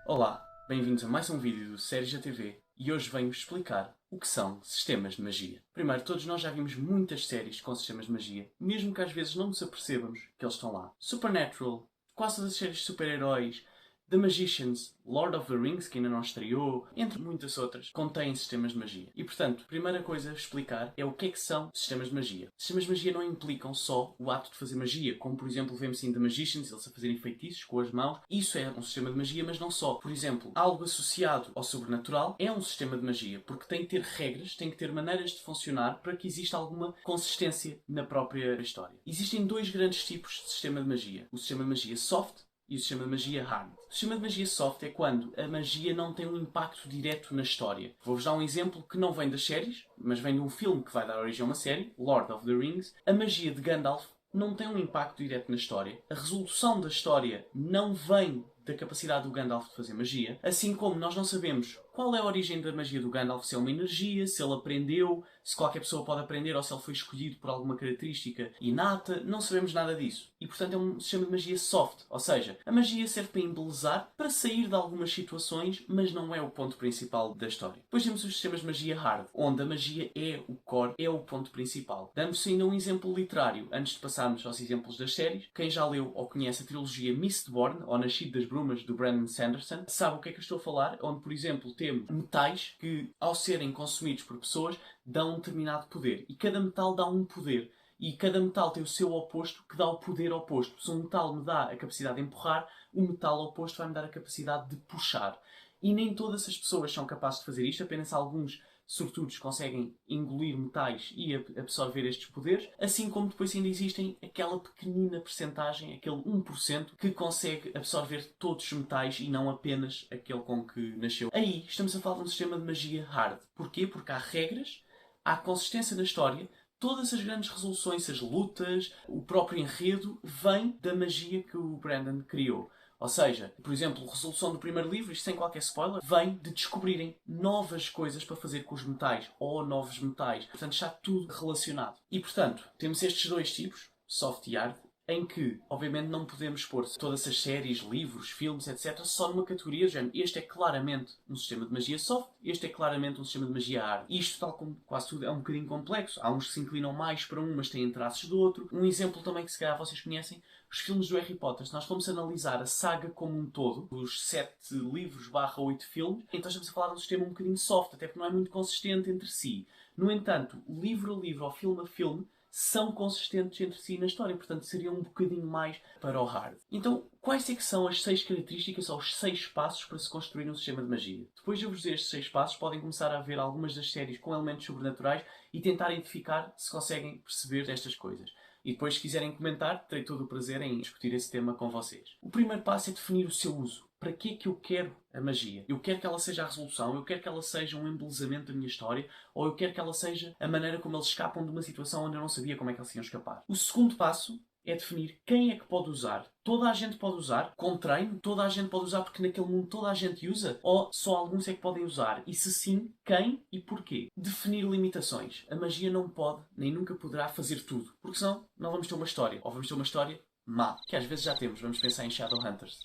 Olá, bem-vindos a mais um vídeo do Séries da TV e hoje venho explicar o que são sistemas de magia. Primeiro, todos nós já vimos muitas séries com sistemas de magia, mesmo que às vezes não nos apercebamos que eles estão lá. Supernatural, quase todas as séries de super-heróis, The Magicians, Lord of the Rings, que ainda não estreou, entre muitas outras, contêm sistemas de magia. E, portanto, a primeira coisa a explicar é o que é que são sistemas de magia. Sistemas de magia não implicam só o ato de fazer magia, como, por exemplo, vemos em The Magicians, eles a fazerem feitiços com as mãos. Isso é um sistema de magia, mas não só. Por exemplo, algo associado ao sobrenatural é um sistema de magia, porque tem que ter regras, tem que ter maneiras de funcionar para que exista alguma consistência na própria história. Existem dois grandes tipos de sistema de magia. O sistema de magia soft e o sistema de magia hard. O sistema de magia soft é quando a magia não tem um impacto direto na história. Vou-vos dar um exemplo que não vem das séries, mas vem de um filme que vai dar origem a uma série, Lord of the Rings. A magia de Gandalf não tem um impacto direto na história. A resolução da história não vem da capacidade do Gandalf de fazer magia. Assim como nós não sabemos qual é a origem da magia do Gandalf, se é uma energia, se ele aprendeu, se qualquer pessoa pode aprender ou se ele foi escolhido por alguma característica inata, não sabemos nada disso. E portanto é um sistema de magia soft, ou seja, a magia serve para embelezar, para sair de algumas situações, mas não é o ponto principal da história. Depois temos os sistemas de magia hard, onde a magia é o core, é o ponto principal. Dando-se ainda um exemplo literário, antes de passarmos aos exemplos das séries. Quem já leu ou conhece a trilogia Mistborn, ou Nascido das Brumas, do Brandon Sanderson, sabe o que é que eu estou a falar, onde, por exemplo, temos metais que, ao serem consumidos por pessoas, dão um determinado poder. E cada metal dá um poder. E cada metal tem o seu oposto que dá o poder oposto. Se um metal me dá a capacidade de empurrar, o metal oposto vai me dar a capacidade de puxar. E nem todas as pessoas são capazes de fazer isto, apenas alguns sortudos conseguem engolir metais e absorver estes poderes, assim como depois ainda existem aquela pequenina percentagem, aquele 1%, que consegue absorver todos os metais e não apenas aquele com que nasceu. Aí estamos a falar de um sistema de magia hard. Porquê? Porque há regras, há consistência na história. Todas as grandes resoluções, as lutas, o próprio enredo, vem da magia que o Brandon criou. Ou seja, por exemplo, a resolução do primeiro livro, isto sem qualquer spoiler, vem de descobrirem novas coisas para fazer com os metais, ou novos metais. Portanto, está tudo relacionado. E, portanto, temos estes dois tipos, soft e hard, em que, obviamente, não podemos pôr todas as séries, livros, filmes, etc., só numa categoria, género, este é claramente um sistema de magia soft, este é claramente um sistema de magia hard. Isto, tal como quase tudo, é um bocadinho complexo. Há uns que se inclinam mais para um, mas têm traços do outro. Um exemplo também que se calhar vocês conhecem, os filmes do Harry Potter. Se nós formos analisar a saga como um todo, os 7 livros barra 8 filmes, então estamos a falar de um sistema um bocadinho soft, até porque não é muito consistente entre si. No entanto, livro a livro ou filme a filme, são consistentes entre si na história, portanto seria um bocadinho mais para o hard. Então, quais é que são as 6 características ou os 6 passos para se construir um sistema de magia? Depois de eu vos dizer estes 6 passos, podem começar a ver algumas das séries com elementos sobrenaturais e tentar identificar se conseguem perceber estas coisas. E depois, se quiserem comentar, terei todo o prazer em discutir esse tema com vocês. O primeiro passo é definir o seu uso. Para que é que eu quero a magia? Eu quero que ela seja a resolução, eu quero que ela seja um embelezamento da minha história, ou eu quero que ela seja a maneira como eles escapam de uma situação onde eu não sabia como é que eles iam escapar. O segundo passo é definir quem é que pode usar. Toda a gente pode usar, com treino, toda a gente pode usar porque naquele mundo toda a gente usa, ou só alguns é que podem usar? E se sim, quem e porquê? Definir limitações. A magia não pode, nem nunca poderá fazer tudo, porque senão não vamos ter uma história, ou vamos ter uma história má, que às vezes já temos. Vamos pensar em Shadowhunters.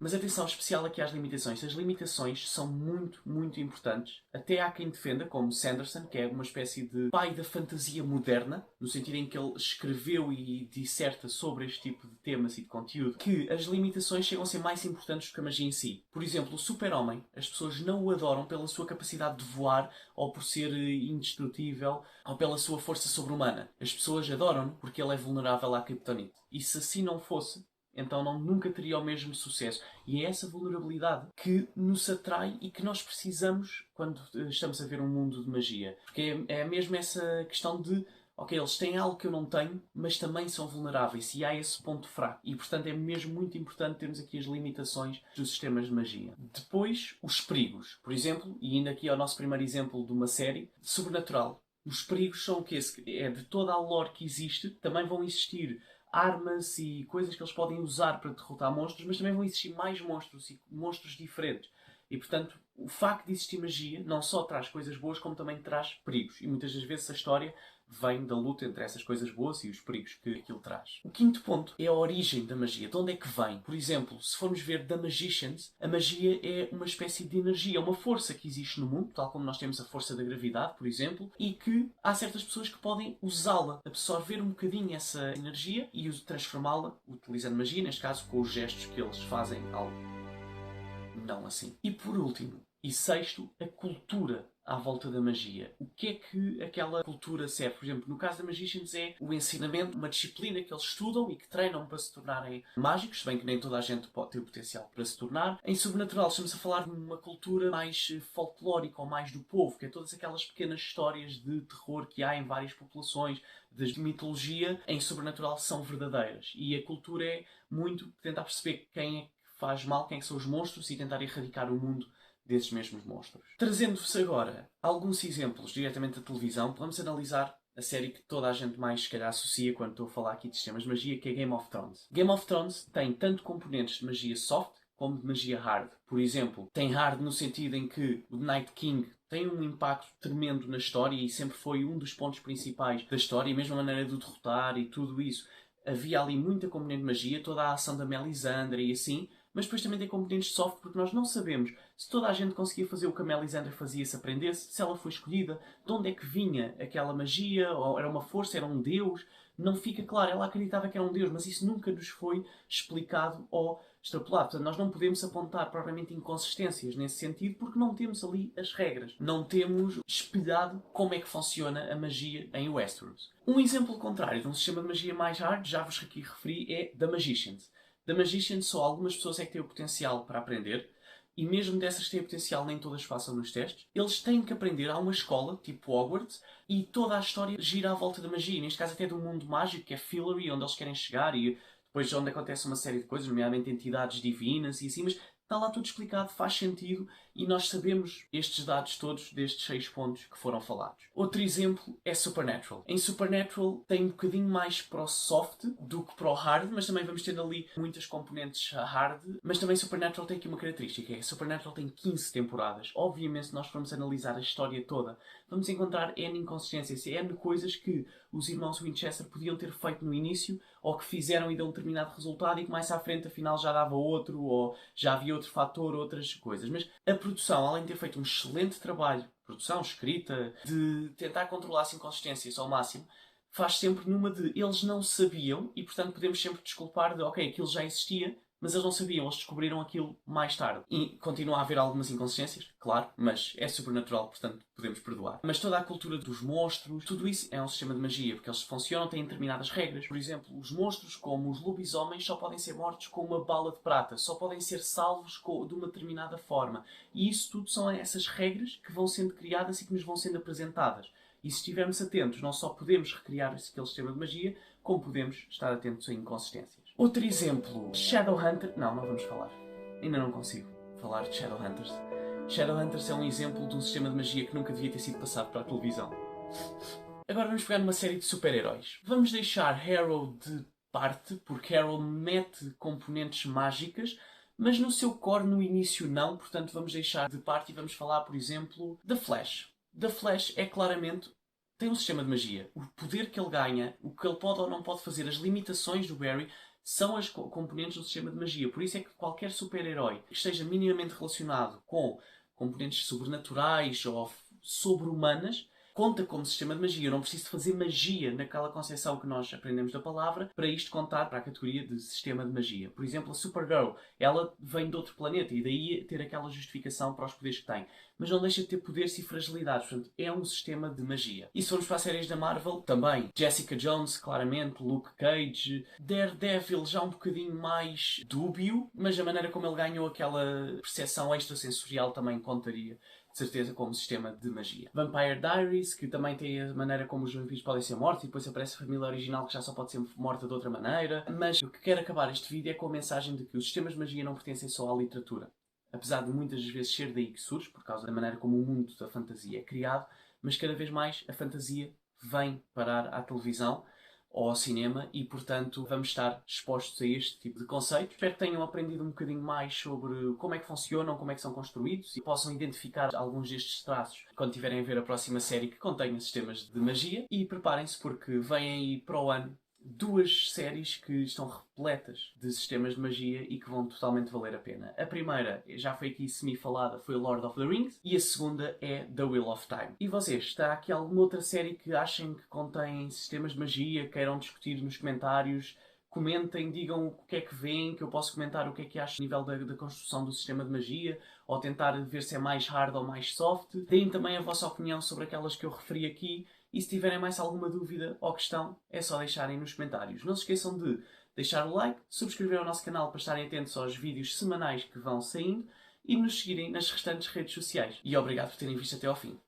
Mas atenção especial aqui às limitações. As limitações são muito, muito importantes. Até há quem defenda, como Sanderson, que é uma espécie de pai da fantasia moderna, no sentido em que ele escreveu e disserta sobre este tipo de temas e de conteúdo, que as limitações chegam a ser mais importantes do que a magia em si. Por exemplo, o Super-Homem, as pessoas não o adoram pela sua capacidade de voar, ou por ser indestrutível, ou pela sua força sobre-humana. As pessoas adoram-no porque ele é vulnerável à Kryptonite. E se assim não fosse, então nunca teria o mesmo sucesso. E é essa vulnerabilidade que nos atrai e que nós precisamos quando estamos a ver um mundo de magia. Porque é mesmo essa questão de, ok, eles têm algo que eu não tenho, mas também são vulneráveis. E há esse ponto fraco. E, portanto, é mesmo muito importante termos aqui as limitações dos sistemas de magia. Depois, os perigos. Por exemplo, e indo aqui ao nosso primeiro exemplo de uma série, Sobrenatural. Os perigos são o quê? É de toda a lore que existe. Também vão existir armas e coisas que eles podem usar para derrotar monstros, mas também vão existir mais monstros e monstros diferentes. E, portanto, o facto de existir magia não só traz coisas boas, como também traz perigos. E muitas das vezes a história vem da luta entre essas coisas boas e os perigos que aquilo traz. O quinto ponto é a origem da magia. De onde é que vem? Por exemplo, se formos ver The Magicians, a magia é uma espécie de energia, uma força que existe no mundo, tal como nós temos a força da gravidade, por exemplo, e que há certas pessoas que podem usá-la, absorver um bocadinho essa energia e transformá-la, utilizando magia, neste caso com os gestos que eles fazem algo não assim. E por último, e sexto, a cultura à volta da magia. O que é que aquela cultura serve? Por exemplo, no caso da Magicians é o ensinamento, uma disciplina que eles estudam e que treinam para se tornarem mágicos, se bem que nem toda a gente pode ter o potencial para se tornar. Em Sobrenatural estamos a falar de uma cultura mais folclórica ou mais do povo, que é todas aquelas pequenas histórias de terror que há em várias populações, de mitologia, em Sobrenatural são verdadeiras. E a cultura é muito tentar perceber quem é que faz mal, quem são os monstros e tentar erradicar o mundo desses mesmos monstros. Trazendo-vos agora alguns exemplos diretamente da televisão, vamos analisar a série que toda a gente mais se calhar associa quando estou a falar aqui de sistemas de magia, que é Game of Thrones. Game of Thrones tem tanto componentes de magia soft como de magia hard. Por exemplo, tem hard no sentido em que o Night King tem um impacto tremendo na história e sempre foi um dos pontos principais da história, e mesmo a maneira de o derrotar e tudo isso. Havia ali muita componente de magia, toda a ação da Melisandre e assim, mas depois também tem componentes soft porque nós não sabemos se toda a gente conseguia fazer o que a Melisandre fazia se aprendesse, se ela foi escolhida, de onde é que vinha aquela magia, ou era uma força, era um deus, não fica claro. Ela acreditava que era um deus, mas isso nunca nos foi explicado ou extrapolado. Portanto, nós não podemos apontar propriamente inconsistências nesse sentido porque não temos ali as regras. Não temos espelhado como é que funciona a magia em Westeros. Um exemplo contrário de um sistema de magia mais hard, já vos aqui referi, é The Magicians. The Magicians só algumas pessoas é que têm o potencial para aprender, e mesmo dessas que têm o potencial nem todas passam nos testes. Eles têm que aprender, há uma escola, tipo Hogwarts, e toda a história gira à volta da magia, neste caso até do mundo mágico, que é Fillory, onde eles querem chegar, e depois onde acontece uma série de coisas, nomeadamente entidades divinas e assim, mas está lá tudo explicado, faz sentido, e nós sabemos estes dados todos destes 6 pontos que foram falados. Outro exemplo é Supernatural. Em Supernatural tem um bocadinho mais para o soft do que para o hard, mas também vamos ter ali muitas componentes hard. Mas também Supernatural tem aqui uma característica, é que Supernatural tem 15 temporadas. Obviamente, se nós formos analisar a história toda, vamos encontrar N inconsistências, N coisas que os irmãos Winchester podiam ter feito no início, ou que fizeram e deu um determinado resultado e que mais à frente afinal já dava outro, ou já havia outro fator, outras coisas. Mas a produção, além de ter feito um excelente trabalho, produção, escrita, de tentar controlar as inconsistências ao máximo, faz sempre numa de eles não sabiam e portanto podemos sempre desculpar de ok, aquilo já existia, mas eles não sabiam, eles descobriram aquilo mais tarde. E continua a haver algumas inconsistências, claro, mas é sobrenatural, portanto podemos perdoar. Mas toda a cultura dos monstros, tudo isso é um sistema de magia, porque eles funcionam, têm determinadas regras. Por exemplo, os monstros como os lobisomens só podem ser mortos com uma bala de prata, só podem ser salvos de uma determinada forma. E isso tudo são essas regras que vão sendo criadas e que nos vão sendo apresentadas. E se estivermos atentos, não só podemos recriar aquele sistema de magia, como podemos estar atentos a inconsistências. Outro exemplo, Shadowhunter. Não vamos falar. Ainda não consigo falar de Shadowhunters. Shadowhunters é um exemplo de um sistema de magia que nunca devia ter sido passado para a televisão. Agora vamos pegar numa série de super-heróis. Vamos deixar Arrow de parte, porque Arrow mete componentes mágicas, mas no seu core no início não, portanto vamos deixar de parte e vamos falar, por exemplo, da Flash. The Flash é claramente tem um sistema de magia. O poder que ele ganha, o que ele pode ou não pode fazer, as limitações do Barry são as componentes do sistema de magia. Por isso é que qualquer super-herói que esteja minimamente relacionado com componentes sobrenaturais ou sobre-humanas conta como sistema de magia. Eu não preciso fazer magia naquela concepção que nós aprendemos da palavra para isto contar para a categoria de sistema de magia. Por exemplo, a Supergirl, ela vem de outro planeta e daí ter aquela justificação para os poderes que tem. Mas não deixa de ter poderes e fragilidades. Portanto, é um sistema de magia. E se formos para as séries da Marvel, também. Jessica Jones, claramente. Luke Cage. Daredevil, já um bocadinho mais dúbio. Mas a maneira como ele ganhou aquela percepção extrasensorial também contaria de certeza como sistema de magia. Vampire Diaries, que também tem a maneira como os vampiros podem ser mortos e depois aparece a família original que já só pode ser morta de outra maneira. Mas o que quero acabar este vídeo é com a mensagem de que os sistemas de magia não pertencem só à literatura. Apesar de muitas vezes ser daí que surge, por causa da maneira como o mundo da fantasia é criado, mas cada vez mais a fantasia vem parar à televisão ou ao cinema e, portanto, vamos estar expostos a este tipo de conceitos. Espero que tenham aprendido um bocadinho mais sobre como é que funcionam, como é que são construídos e possam identificar alguns destes traços quando tiverem a ver a próxima série que contenha sistemas de magia. E preparem-se porque vêm aí para o ano duas séries que estão repletas de sistemas de magia e que vão totalmente valer a pena. A primeira, já foi aqui semi-falada, foi Lord of the Rings, e a segunda é The Wheel of Time. E vocês, está aqui alguma outra série que achem que contém sistemas de magia, queiram discutir nos comentários? Comentem, digam o que é que veem, que eu posso comentar o que é que acho a nível da construção do sistema de magia, ou tentar ver se é mais hard ou mais soft. Deem também a vossa opinião sobre aquelas que eu referi aqui. E se tiverem mais alguma dúvida ou questão, é só deixarem nos comentários. Não se esqueçam de deixar o like, subscrever ao nosso canal para estarem atentos aos vídeos semanais que vão saindo e nos seguirem nas restantes redes sociais. E obrigado por terem visto até ao fim.